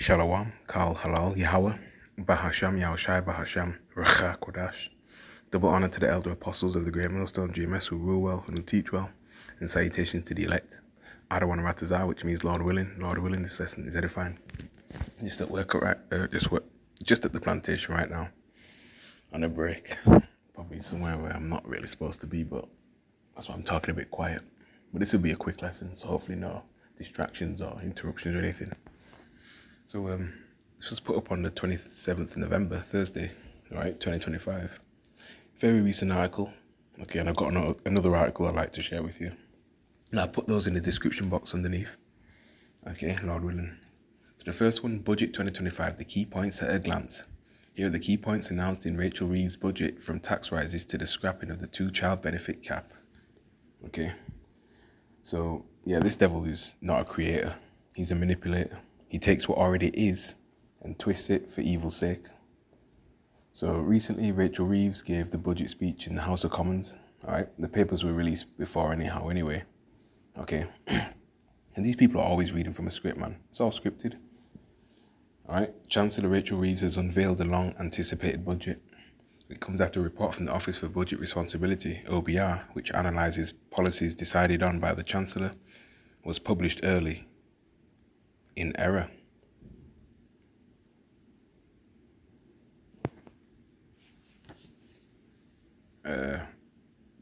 Shalom, Kal Halal, Yahweh, Bahasham, Yahushai, Bahasham, Racha, Kodash. Double honor to the elder apostles of the Great Millstone, GMS, who rule well, who teach well, and salutations to the elect. Adawan Ratazah, which means Lord willing, this lesson is edifying. Just at work, just at the plantation right now, on a break. Probably somewhere where I'm not really supposed to be, but that's why I'm talking a bit quiet. But this will be a quick lesson, so hopefully no distractions or interruptions or anything. So this was put up on the 27th of November, Thursday, right, 2025. Very recent article. Okay, and I've got another article I'd like to share with you. And I'll put those in the description box underneath. Okay, Lord willing. So the first one, Budget 2025, the key points at a glance. Here are the key points announced in Rachel Reeves' budget, from tax rises to the scrapping of the 2-child benefit cap. Okay. So, yeah, this devil is not a creator. He's a manipulator. He takes what already is and twists it for evil's sake. So recently, Rachel Reeves gave the budget speech in the House of Commons. All right, the papers were released before anyway. Okay, and these people are always reading from a script, man. It's all scripted. All right, Chancellor Rachel Reeves has unveiled a long-anticipated budget. It comes after a report from the Office for Budget Responsibility, OBR, which analyses policies decided on by the Chancellor, was published early in error.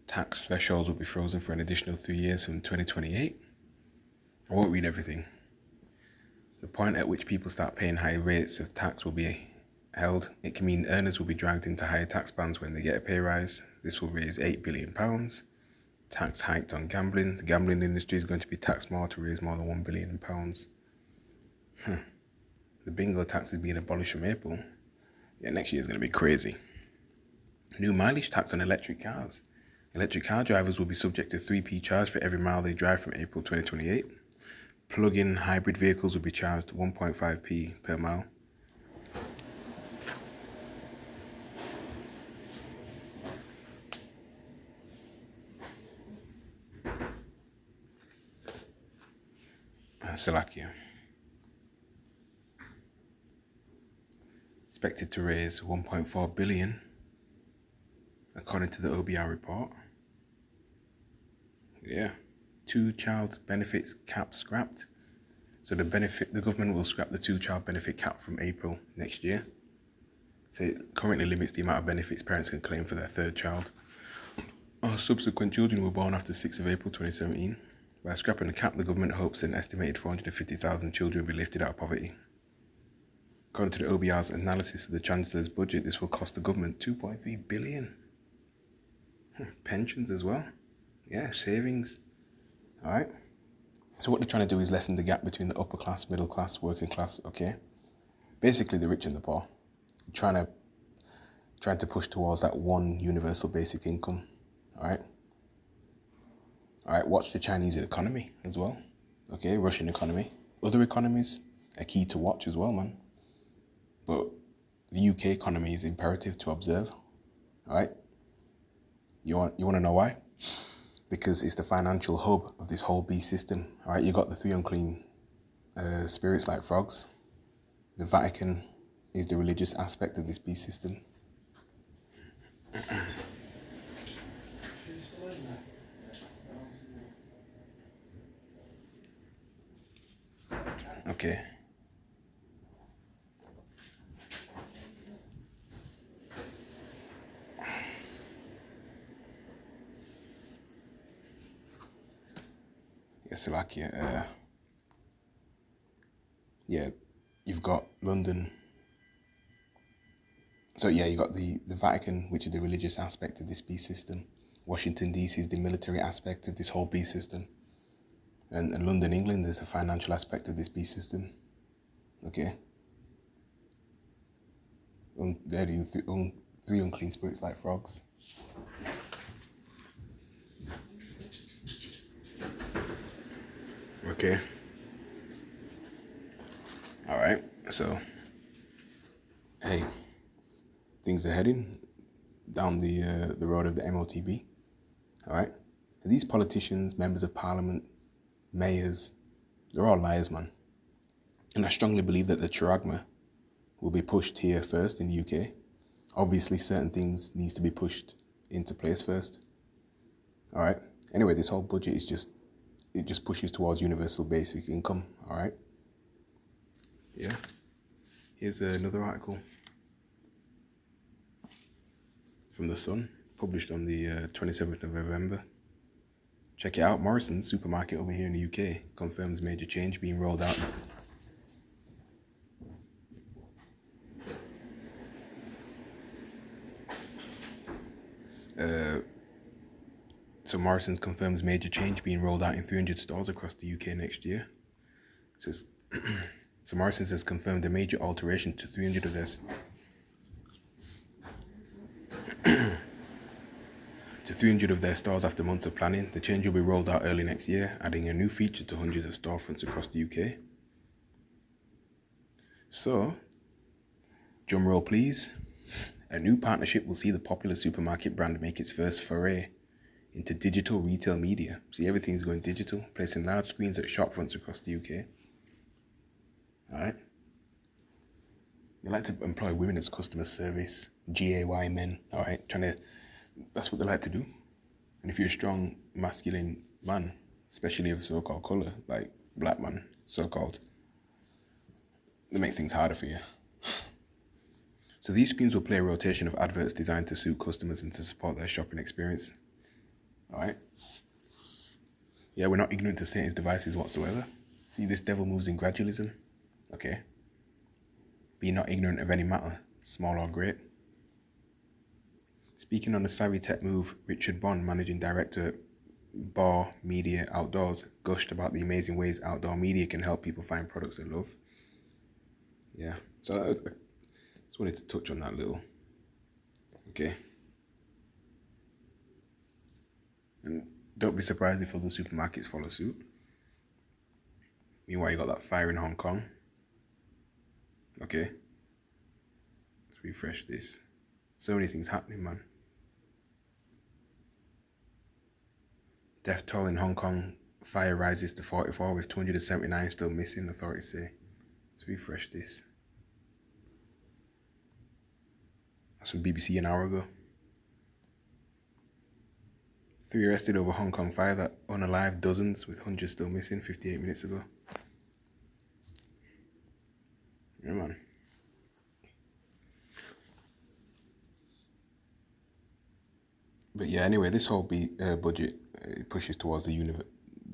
Tax thresholds will be frozen for an additional 3 years from 2028. I won't read everything. The point at which people start paying higher rates of tax will be held. It can mean earners will be dragged into higher tax bands when they get a pay rise. This will raise £8 billion. Tax hiked on gambling. The gambling industry is going to be taxed more to raise more than £1 billion. The bingo tax is being abolished from April. Yeah, next year is going to be crazy. New mileage tax on electric cars. Electric car drivers will be subject to 3p charge for every mile they drive from April 2028. Plug-in hybrid vehicles will be charged 1.5p per mile. Salakia. Expected to raise 1.4 billion, according to the OBR report. Yeah. 2-child benefits cap scrapped. So the government will scrap the 2-child benefit cap from April next year. So it currently limits the amount of benefits parents can claim for their 3rd child. Or subsequent children were born after 6th of April 2017. By scrapping the cap, the government hopes an estimated 450,000 children will be lifted out of poverty. According to the OBR's analysis of the Chancellor's budget, this will cost the government 2.3 billion. Pensions as well. Yeah, savings. All right. So what they're trying to do is lessen the gap between the upper class, middle class, working class. Okay. Basically, the rich and the poor. Trying to push towards that one universal basic income. All right. All right. Watch the Chinese economy as well. Okay. Russian economy. Other economies are key to watch as well, man. But the UK economy is imperative to observe. All right. You want to know why? Because it's the financial hub of this whole beast system. All right, you got the 3 unclean spirits like frogs. The Vatican is the religious aspect of this beast system. Okay. Slovakia, yeah, you've got London. So yeah, you got the Vatican, which is the religious aspect of this beast system. Washington DC is the military aspect of this whole beast system. And London, England is the financial aspect of this beast system. Okay. There you 3 unclean spirits like frogs. Okay. All right. So, hey, things are heading down the road of the MOTB. All right. These politicians, members of parliament, mayors, they're all liars, man. And I strongly believe that the charagma will be pushed here first in the UK. Obviously, certain things needs to be pushed into place first. All right. Anyway, this whole budget is just pushes towards universal basic income. All right. Yeah. Here's another article from The Sun, published on the 27th of November. Check it out. Morrison's supermarket over here in the UK confirms major change being rolled out. So Morrison's confirms major change being rolled out in 300 stores across the UK next year. So Morrison's has confirmed a major alteration to 300 of their stores after months of planning. The change will be rolled out early next year, adding a new feature to hundreds of storefronts across the UK. So, drum roll please. A new partnership will see the popular supermarket brand make its first foray into digital retail media. See, everything's going digital, placing large screens at shop fronts across the UK. Alright? They like to employ women as customer service, GAY men, alright? That's what they like to do. And if you're a strong, masculine man, especially of so-called colour, like black man, so-called, they make things harder for you. So these screens will play a rotation of adverts designed to suit customers and to support their shopping experience. Alright? Yeah, we're not ignorant to Satan's devices whatsoever. See, this devil moves in gradualism. Okay? Be not ignorant of any matter, small or great. Speaking on the savvy tech move, Richard Bond, managing director at Bar Media Outdoors, gushed about the amazing ways outdoor media can help people find products they love. Yeah, so I just wanted to touch on that little. Okay. And don't be surprised if other supermarkets follow suit. Meanwhile, you got that fire in Hong Kong. Okay. Let's refresh this. So many things happening, man. Death toll in Hong Kong fire rises to 44 with 279 still missing, authorities say. Let's refresh this. That's from BBC an hour ago. 3 arrested over Hong Kong fire that unalived dozens with hundreds still missing 58 minutes ago. Yeah, man. But yeah, anyway, this whole budget pushes towards the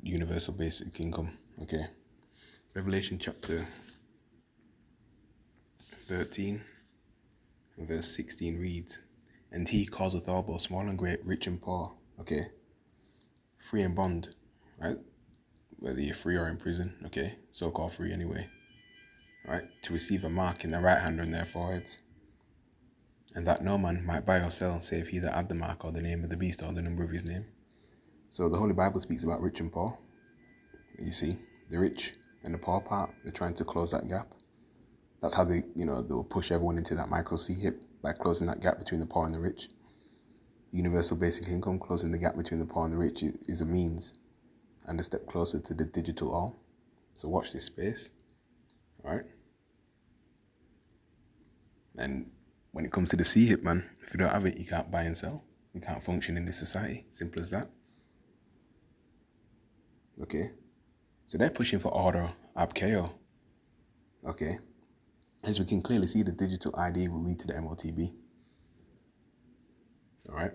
universal basic income. Okay. Revelation chapter 13, verse 16 reads, "And he causeth all, both small and great, rich and poor." Okay. Free and bond, right? Whether you're free or in prison, okay? So-called free anyway. Right? To receive a mark in their right hand or in their foreheads. And that no man might buy or sell, save he that had the mark or the name of the beast or the number of his name. So the Holy Bible speaks about rich and poor. You see, the rich and the poor part, they're trying to close that gap. That's how they'll push everyone into that micro C-HIP, by closing that gap between the poor and the rich. Universal basic income, closing the gap between the poor and the rich, is a means and a step closer to the digital all. So watch this space, all right? And when it comes to the C-HIP, man, if you don't have it, you can't buy and sell. You can't function in this society. Simple as that. Okay? So they're pushing for order ab chaos. Okay? As we can clearly see, the digital ID will lead to the MOTB. Alright?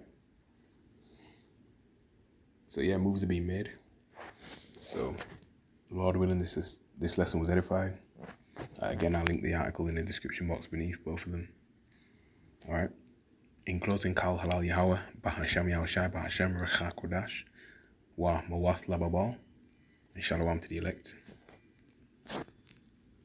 So yeah, moves are being made. So, Lord willing, this lesson was edified. Again, I'll link the article in the description box beneath, both of them. Alright? In closing, Kal Halal Yahweh, Bahasham Yahushai, Bahasham Recha Kodash, Wa Mawath Lababal, and Shalom to the elect.